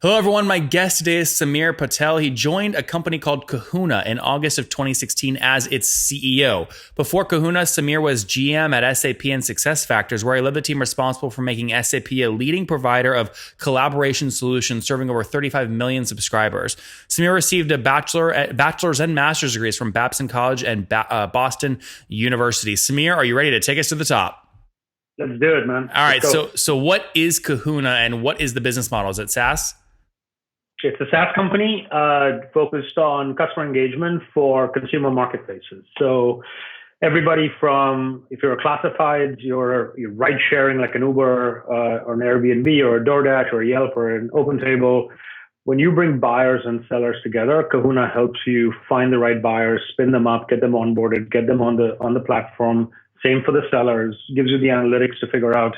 Hello, everyone. My guest today is Samir Patel. He joined a company called Kahuna in August of 2016 as its CEO. Before Kahuna, Samir was GM at SAP and SuccessFactors, where he led the team responsible for making SAP a leading provider of collaboration solutions serving over 35 million subscribers. Samir received a bachelor's and master's degrees from Babson College and Boston University. Samir, are you ready to take us to the top? Let's do it, man. All right. So what is Kahuna and what is the business model? Is it SaaS? It's a SaaS company focused on customer engagement for consumer marketplaces. So everybody from, if you're a classified, you're ride sharing like an Uber or an Airbnb or a DoorDash or a Yelp or an OpenTable. When you bring buyers and sellers together, Kahuna helps you find the right buyers, spin them up, get them onboarded, get them on the platform. Same for the sellers, gives you the analytics to figure out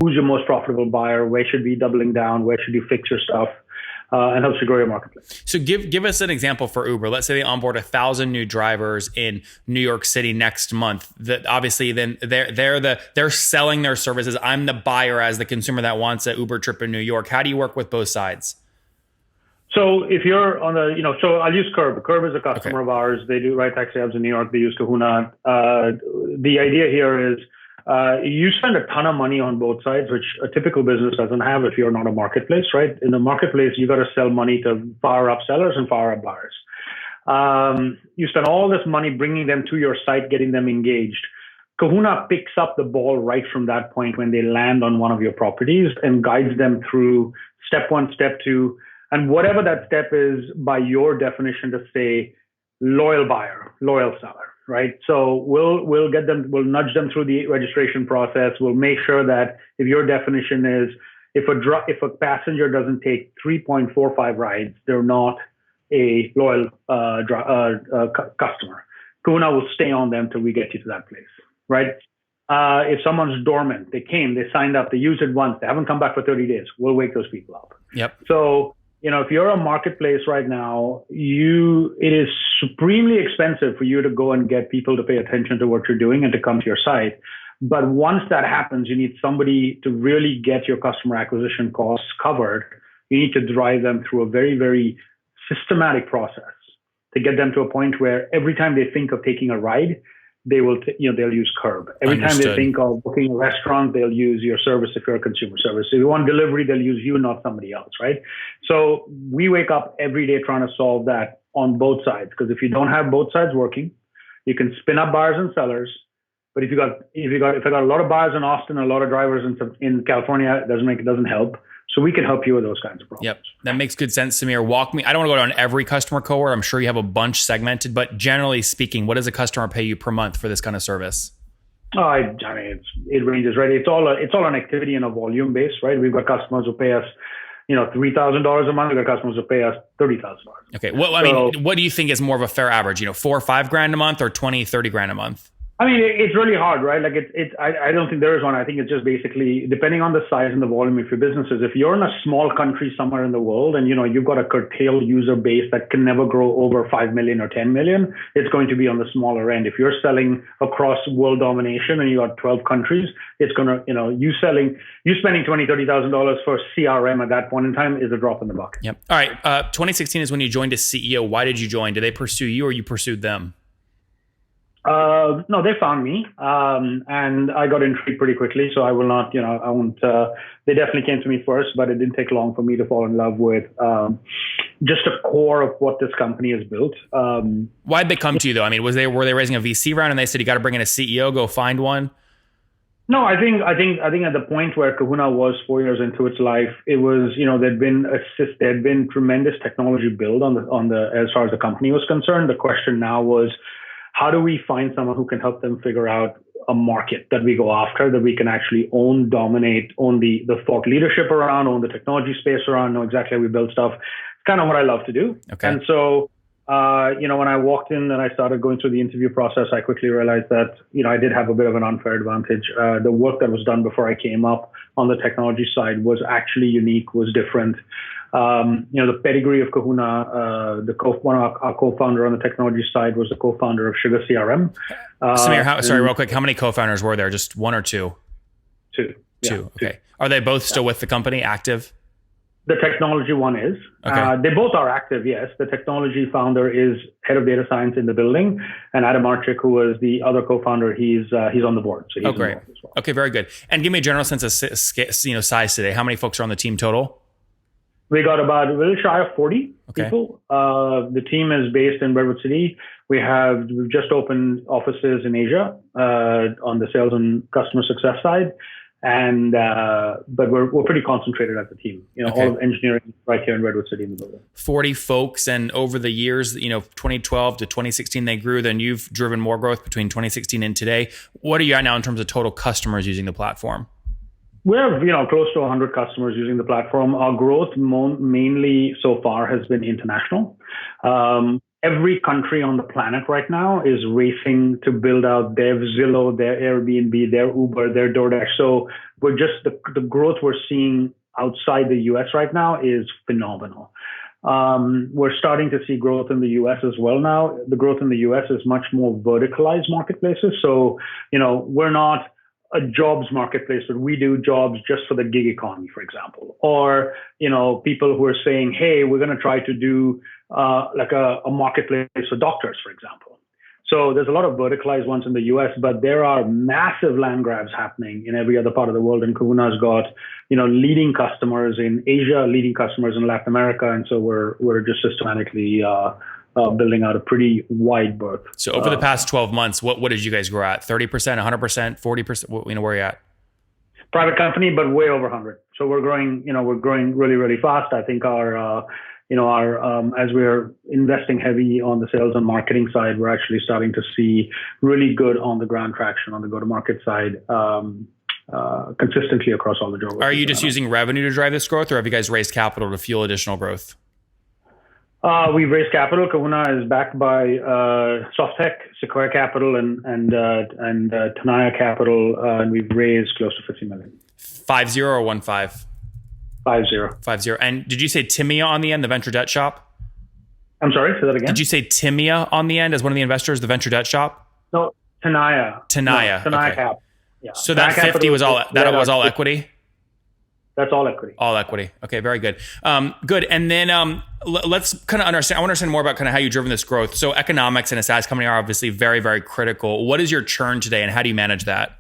who's your most profitable buyer, where should be doubling down, where should you fix your stuff. And helps you grow your marketplace. So give us an example for Uber. Let's say they onboard 1,000 new drivers in New York City next month. That obviously then they're selling their services. I'm the buyer as the consumer that wants an Uber trip in New York. How do you work with both sides? So if you're on so I'll use Curb. Curb is a customer of ours. They do ride taxi hubs in New York. They use Kahuna. The idea here is you spend a ton of money on both sides, which a typical business doesn't have if you're not a marketplace, right? In the marketplace, you got to sell money to fire up sellers and fire up buyers. You spend all this money bringing them to your site, getting them engaged. Kahuna picks up the ball right from that point when they land on one of your properties and guides them through step one, step two, and whatever that step is by your definition to say loyal buyer, loyal seller. Right. So we'll nudge them through the registration process. We'll make sure that if your definition is if a passenger doesn't take 3.45 rides, they're not a loyal customer. Kahuna will stay on them till we get you to that place. Right. If someone's dormant, they came, they signed up, they used it once, they haven't come back for 30 days, we'll wake those people up. Yep. So if you're a marketplace right now, it is supremely expensive for you to go and get people to pay attention to what you're doing and to come to your site. But once that happens, you need somebody to really get your customer acquisition costs covered. You need to drive them through a very, very systematic process to get them to a point where every time they think of taking a ride, they will, they'll use Curb. Every Understood. time they think of booking a restaurant, they'll use your service if you're a consumer service. If you want delivery, they'll use you, not somebody else, right? So we wake up every day trying to solve that on both sides. Because if you don't have both sides working, you can spin up buyers and sellers. But if I got a lot of buyers in Austin, a lot of drivers in California, it doesn't help. So we can help you with those kinds of problems. Yep. That makes good sense, Samir. Walk me. I don't want to go down every customer cohort. I'm sure you have a bunch segmented, but generally speaking, what does a customer pay you per month for this kind of service? Oh, I mean, it ranges, right? It's all an activity and a volume base, right? We've got customers who pay us, $3,000 a month. We've got customers who pay us $30,000. Okay. Well, what do you think is more of a fair average? $4 or $5 grand a month or 20, 30 grand a month? I mean, it's really hard, right? Like I don't think there is one. I think it's just basically depending on the size and the volume of your businesses. If you're in a small country somewhere in the world and, you've got a curtailed user base that can never grow over 5 million or 10 million, it's going to be on the smaller end. If you're selling across world domination and you got 12 countries, it's going to, you spending $20,000, $30,000 for CRM at that point in time is a drop in the bucket. Yep. All right. 2016 is when you joined as CEO. Why did you join? Did they pursue you or you pursued them? No, they found me, and I got intrigued pretty quickly. So I will not, I won't, they definitely came to me first, but it didn't take long for me to fall in love with, just the core of what this company has built. Why'd they come to you though? I mean, were they raising a VC round and they said, you got to bring in a CEO, go find one? No, I think at the point where Kahuna was 4 years into its life, it was, there'd been tremendous technology build on the, as far as the company was concerned. The question now was, how do we find someone who can help them figure out a market that we go after, that we can actually own, dominate, own the thought leadership around, own the technology space around, know exactly how we build stuff. It's kind of what I love to do. Okay. And so, when I walked in and I started going through the interview process, I quickly realized that, I did have a bit of an unfair advantage. The work that was done before I came up on the technology side was actually unique, was different. The pedigree of Kahuna, one of our co-founder on the technology side was the co-founder of Sugar CRM. Samir, real quick, how many co-founders were there? Just one or two? Two. Two. Okay. Are they both still with the company, active? The technology one is. Okay. They both are active, yes. The technology founder is head of data science in the building, and Adam Archik, who was the other co-founder, he's on the board. So he's great. As well. Okay, very good. And give me a general sense of size today. How many folks are on the team total? We got about a little shy of 40 people. The team is based in Redwood City. We've just opened offices in Asia on the sales and customer success side. And but we're pretty concentrated as a team. All of engineering right here in Redwood City in the building. 40 folks, and over the years, 2012 to 2016 they grew. Then you've driven more growth between 2016 and today. What are you at now in terms of total customers using the platform? We have close to 100 customers using the platform. Our growth mainly so far has been international. Every country on the planet right now is racing to build out their Zillow, their Airbnb, their Uber, their DoorDash. So we're just the growth we're seeing outside the US right now is phenomenal. We're starting to see growth in the US as well now. The growth in the US is much more verticalized marketplaces. So, we're not a jobs marketplace, but we do jobs just for the gig economy, for example, or, people who are saying, hey, we're going to try to do like a marketplace for doctors, for example. So there's a lot of verticalized ones in the US, but there are massive land grabs happening in every other part of the world. And Kahuna's got, leading customers in Asia, leading customers in Latin America. And so we're just systematically building out a pretty wide berth. So over the past 12 months, what did you guys grow at? 30%, 100%, 40%? Where are you at? Private company, but way over 100. So we're growing really, really fast. I think our as we're investing heavy on the sales and marketing side, we're actually starting to see really good on the ground traction on the go-to-market side consistently across all the geographies. Are you just using revenue to drive this growth, or have you guys raised capital to fuel additional growth? We've raised capital. Kahuna is backed by Softtech, Sequoia Capital, and Tenaya Capital, and we've raised close to $50 million. 50 or 15? 50. 50. And did you say Timia on the end, the venture debt shop? I'm sorry, say that again. Did you say Timia on the end as one of the investors, the venture debt shop? No, Tenaya. Tenaya. No, Tenaya okay. Cap. Yeah. So that 50 was all equity? That's all equity. All equity. Okay, very good. Good. And then let's kind of understand. I want to understand more about kind of how you've driven this growth. So economics in a SaaS company are obviously very, very critical. What is your churn today, and how do you manage that?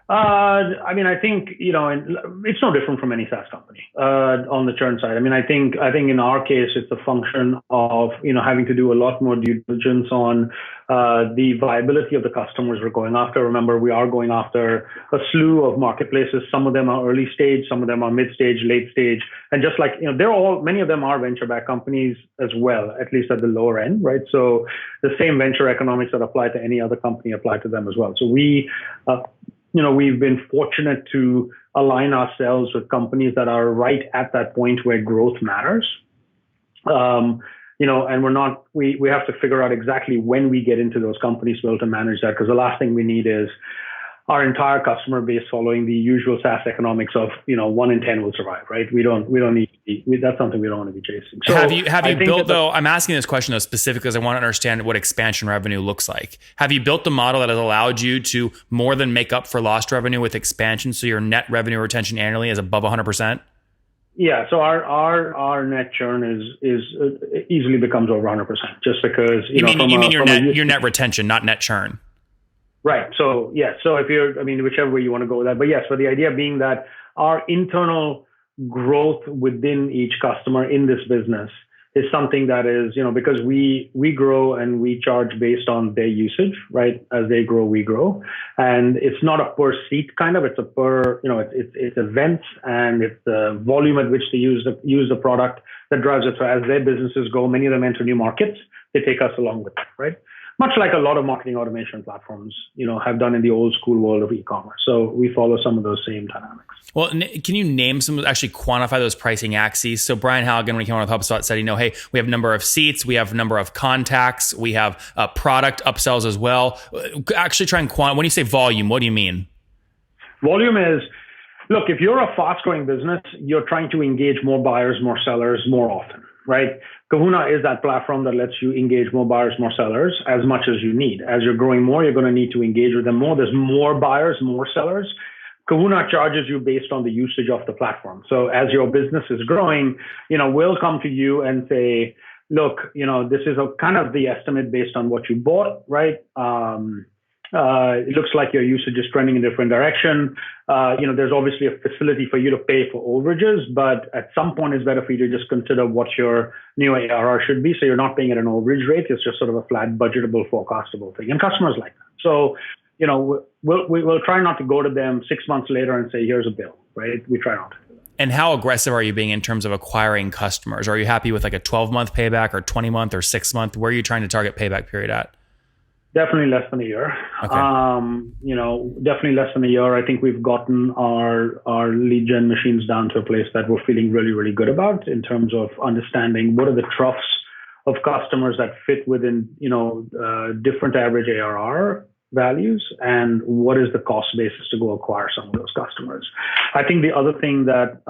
I think, it's no different from any SaaS company on the churn side. I think in our case, it's a function of, having to do a lot more due diligence on the viability of the customers we're going after. Remember, we are going after a slew of marketplaces. Some of them are early stage, some of them are mid stage, late stage. And just like, many of them are venture-backed companies as well, at least at the lower end, right? So the same venture economics that apply to any other company apply to them as well. So we've been fortunate to align ourselves with companies that are right at that point where growth matters. And we have to figure out exactly when we get into those companies to be able to manage that, because the last thing we need is our entire customer base following the usual SaaS economics of, 1 in 10 will survive, right? We don't need to be, that's something we don't want to be chasing. So have you built though, I'm asking this question though specifically because I want to understand what expansion revenue looks like. Have you built the model that has allowed you to more than make up for lost revenue with expansion, so your net revenue retention annually is above 100%? Yeah, so our net churn is easily becomes over 100%, just because you mean your net retention, not net churn. Right. So yes. So if whichever way you want to go with that, but yes. So the idea being that our internal growth within each customer in this business is something that is, because we grow and we charge based on their usage, right? As they grow, we grow, and it's not a per seat kind of. It's a per, it's events and it's the volume at which they use the product that drives it. So as their businesses go, many of them enter new markets. They take us along with them, right? Much like a lot of marketing automation platforms, have done in the old school world of e-commerce. So we follow some of those same dynamics. Well, can you name actually quantify those pricing axes? So Brian Halligan, when he came on with HubSpot, said, hey, we have number of seats, we have number of contacts, we have product upsells as well. Actually try and when you say volume, what do you mean? Volume is, look, if you're a fast growing business, you're trying to engage more buyers, more sellers more often, right? Kahuna is that platform that lets you engage more buyers, more sellers as much as you need. As you're growing more, you're going to need to engage with them more. There's more buyers, more sellers. Kahuna charges you based on the usage of the platform. So as your business is growing, we'll come to you and say, look, this is a kind of the estimate based on what you bought, right? It looks like your usage is trending in a different direction. There's obviously a facility for you to pay for overages, but at some point it's better for you to just consider what your new ARR should be. So you're not paying at an overage rate. It's just sort of a flat, budgetable, forecastable thing. And customers like that. So, we'll try not to go to them 6 months later and say, here's a bill, right? We try not to. And how aggressive are you being in terms of acquiring customers? Are you happy with like a 12-month payback or 20-month or 6-month? Where are you trying to target payback period at? Definitely less than a year. Okay. Definitely less than a year. I think we've gotten our lead gen machines down to a place that we're feeling really, really good about in terms of understanding what are the troughs of customers that fit within, different average ARR values and what is the cost basis to go acquire some of those customers. I think the other thing that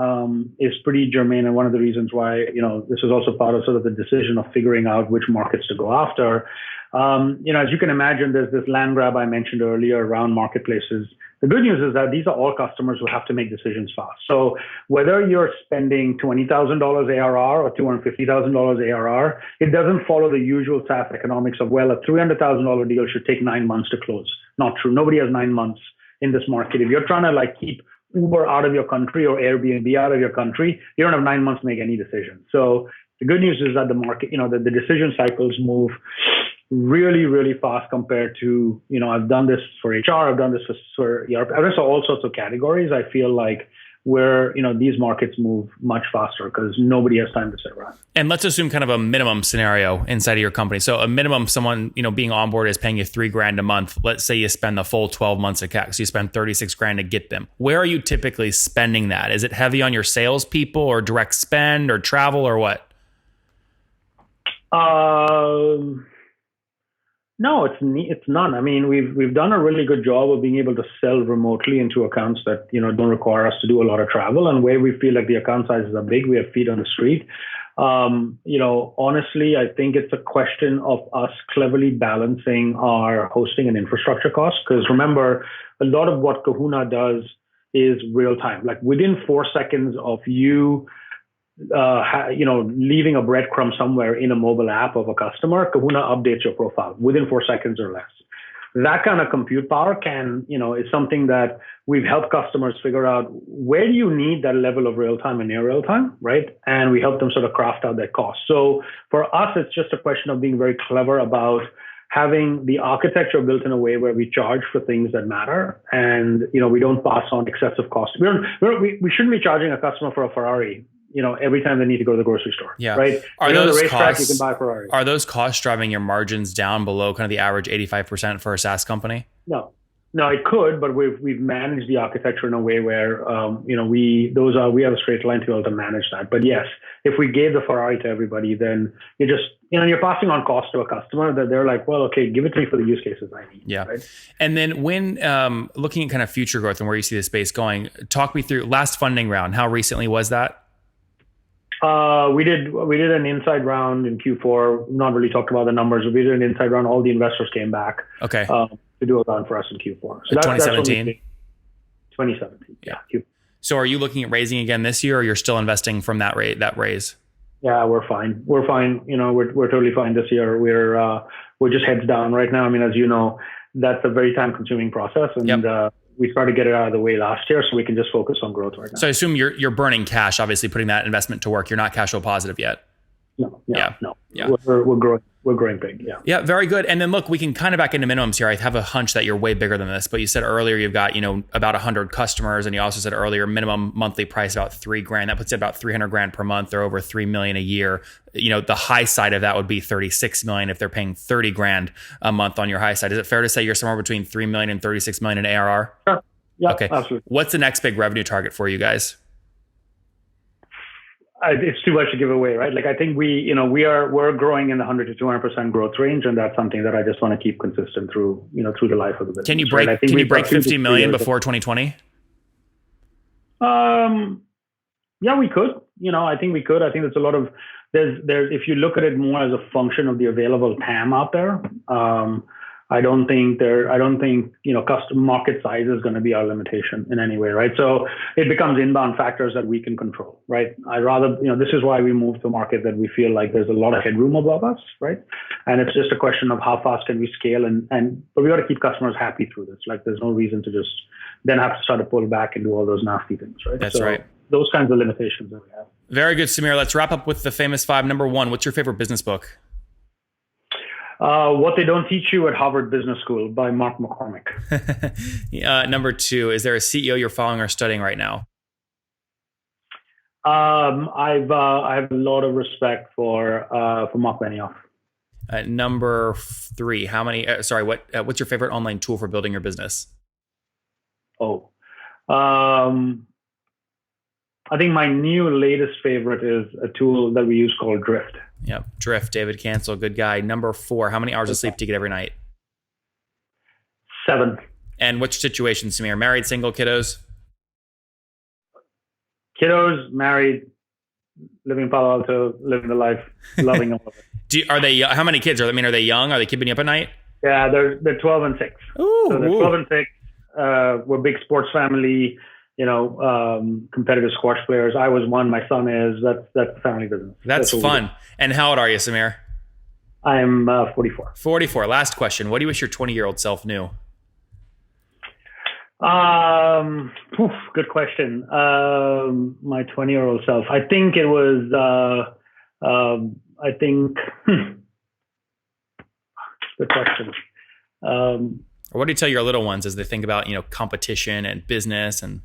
is pretty germane and one of the reasons why, this is also part of sort of the decision of figuring out which markets to go after. As you can imagine, there's this land grab I mentioned earlier around marketplaces. The good news is that these are all customers who have to make decisions fast. So whether you're spending $20,000 ARR or $250,000 ARR, it doesn't follow the usual SaaS economics of, well, a $300,000 deal should take 9 months to close. Not true. Nobody has 9 months in this market. If you're trying to keep Uber out of your country or Airbnb out of your country, you don't have 9 months to make any decision. So the good news is that the market, the decision cycles move really, really fast compared to, I've done this for HR, I've done this for ERP, I've done this for all sorts of categories. I feel like these markets move much faster because nobody has time to sit around. And let's assume kind of a minimum scenario inside of your company. So a minimum, someone, being onboarded is paying you $3,000 a month. Let's say you spend the full 12 months of CAC. So you spend $36,000 to get them. Where are you typically spending that? Is it heavy on your salespeople or direct spend or travel or what? No, it's none. I mean, we've done a really good job of being able to sell remotely into accounts that don't require us to do a lot of travel, and where we feel like the account sizes are big, we have feet on the street. Honestly, I think it's a question of us cleverly balancing our hosting and infrastructure costs. Because remember, a lot of what Kahuna does is real time. Like within 4 seconds of you leaving a breadcrumb somewhere in a mobile app of a customer, Kahuna updates your profile within 4 seconds or less. That kind of compute power is something that we've helped customers figure out where do you need that level of real time and near real time, right? And we help them sort of craft out that cost. So for us, it's just a question of being very clever about having the architecture built in a way where we charge for things that matter, and we don't pass on excessive costs. We shouldn't be charging a customer for a Ferrari every time they need to go to the grocery store, right? Are those those costs, you costs, can buy Ferrari. Are those costs driving your margins down below kind of the average 85% for a SaaS company? No, it could, but we've managed the architecture in a way where, we have a straight line to be able to manage that. But yes, if we gave the Ferrari to everybody, then you're passing on cost to a customer that they're like, well, okay, give it to me for the use cases I need. Yeah. Right? And then when looking at kind of future growth and where you see the space going, talk me through last funding round. How recently was that? We did an inside round in Q4. Not really talked about the numbers. We did an inside round. All the investors came back. Okay. To do a round for us in Q4. So 2017. 2017. Yeah. So are you looking at raising again this year, or you're still investing from that raise? Yeah, we're fine. We're fine. We're totally fine this year. We're just heads down right now. I mean, as you know, that's a very time consuming process, and we started to get it out of the way last year, so we can just focus on growth right now. So I assume you're burning cash, obviously putting that investment to work. You're not cash flow positive yet. No. We're growing. We're growing big. Yeah. Yeah. Very good. And then look, we can kind of back into minimums here. I have a hunch that you're way bigger than this, but you said earlier you've got, about 100 customers. And you also said earlier, minimum monthly price about $3,000. That puts it about $300,000 per month or over $3 million a year. The high side of that would be $36 million if they're paying $30,000 a month on your high side. Is it fair to say you're somewhere between $3 million and $36 million in ARR? Sure. Yeah. Okay. Absolutely. What's the next big revenue target for you guys? It's too much to give away, right? Like I think we're growing in the 100 to 200% growth range, and that's something that I just want to keep consistent through the life of the business. Can you break 50 million before 2020? Yeah, we could. I think we could. I think there's a lot of if you look at it more as a function of the available TAM out there. I don't think custom market size is going to be our limitation in any way, right? So it becomes inbound factors that we can control, right? This is why we move to a market that we feel like there's a lot of headroom above us, right? And it's just a question of how fast can we scale, but we got to keep customers happy through this. Like, there's no reason to just then have to start to pull back and do all those nasty things, right? That's right. Those kinds of limitations that we have. Very good, Samir. Let's wrap up with the famous five. Number one, what's your favorite business book? What They Don't Teach You at Harvard Business School by Mark McCormick. Number two, is there a CEO you're following or studying right now? I have a lot of respect for Mark Benioff. Number three, what's your favorite online tool for building your business? I think my new latest favorite is a tool that we use called Drift. Yep, Drift, David Cancel, good guy. Number four, how many hours of sleep do you get every night? 7. And which situation, Samir? Married, single, kiddos? Kiddos, married, living in Palo Alto, living the life, loving them. Are they? How many kids are? Are they young? Are they keeping you up at night? Yeah, they're 12 and 6. Ooh, so they're 12 and 6. We're a big sports family. Competitive squash players. I was one. My son is. That's family business. That's fun. And how old are you, Samir? I am 44. 44. Last question. What do you wish your 20-year-old self knew? Good question. My 20-year-old self. I think it was. Good question. Or what do you tell your little ones as they think about competition and business and?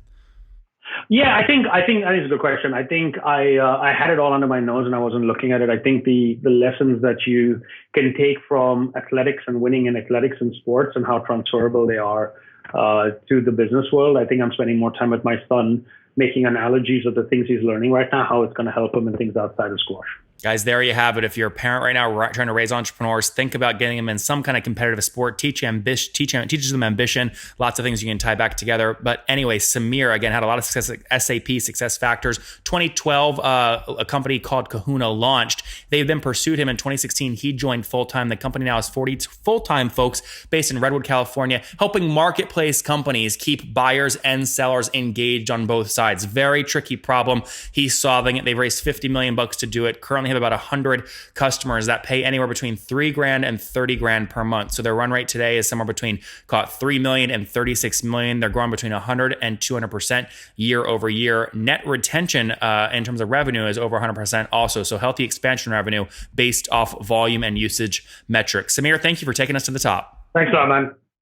Yeah, I think it's a good question. I think I had it all under my nose and I wasn't looking at it. I think the lessons that you can take from athletics and winning in athletics and sports and how transferable they are to the business world. I think I'm spending more time with my son making analogies of the things he's learning right now, how it's going to help him in things outside of squash. Guys, there you have it. If you're a parent right now trying to raise entrepreneurs, think about getting them in some kind of competitive sport. Teaches them ambition. Lots of things you can tie back together. But anyway, Samir, again, had a lot of success at SAP, Success Factors. 2012, a company called Kahuna launched. They then pursued him in 2016. He joined full-time. The company now has 40 full-time folks based in Redwood, California, helping marketplace companies keep buyers and sellers engaged on both sides. Very tricky problem. He's solving it. They've raised $50 million to do it. Currently have about 100 customers that pay anywhere between $3,000 and $30,000 per month. So their run rate today is somewhere between $3 million and $36 million. They're growing between 100 and 200% year over year. Net retention in terms of revenue is over 100% also. So healthy expansion revenue based off volume and usage metrics. Samir, thank you for taking us to the top. Thanks a lot, man.